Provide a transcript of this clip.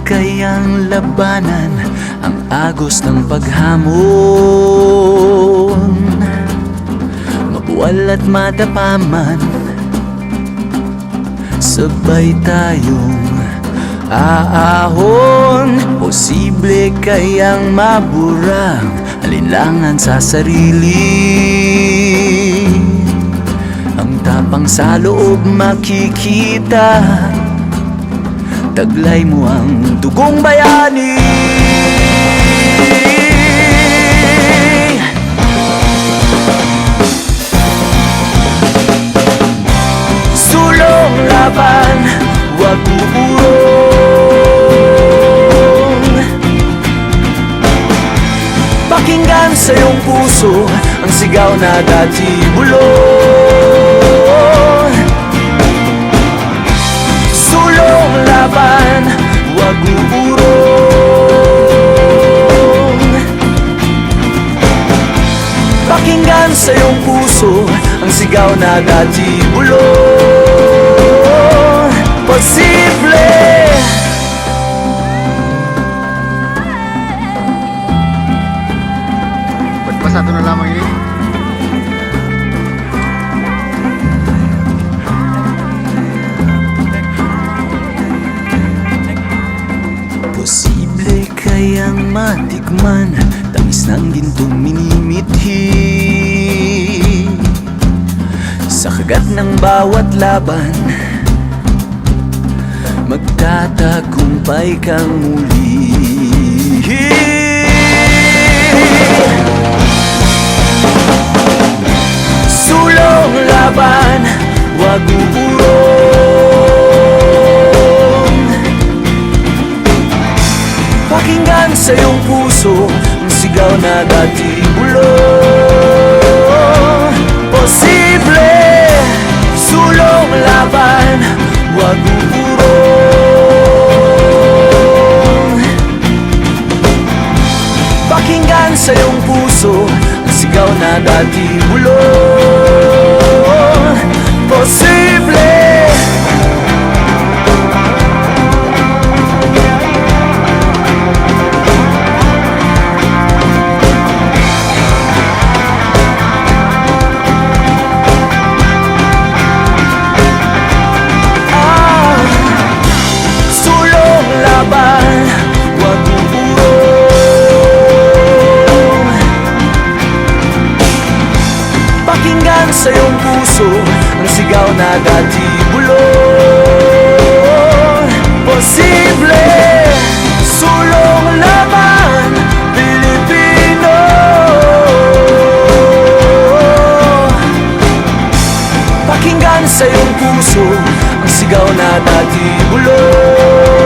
kayang labanan ang agos ng paghamon. Mabuwal at madapaman, sabay tayong aahon. Posible kayang maburang alinlangan sa sarili. Ang tapang sa loob makikita, taglay mo ang dugong bayani. Sulong laban, wag uurong. Pakinggan sa iyong puso ang sigaw na dati bulong. Sulong laban, wag uurong. Pakinggan sa iyong puso ang sigaw na dati bulong. Posible. Pasado na lamang ini. Posible kayang matikman tamis ng gintong minimithi. Sa kagat ng bawat laban, magtatagumpay kang muli. Sulong laban, wag uurong. Pakinggan sa iyong puso ang sigaw na dati bulong. Posible. Sulong laban, wag uurong. Pakinggan sa iyong puso ang sigaw na dati bulong. Posible. Pakinggan sa iyong puso ang sigaw na dati bulong. Posible. Sulong laban, Pilipino. Pakinggan sa iyong puso ang sigaw na dati bulong.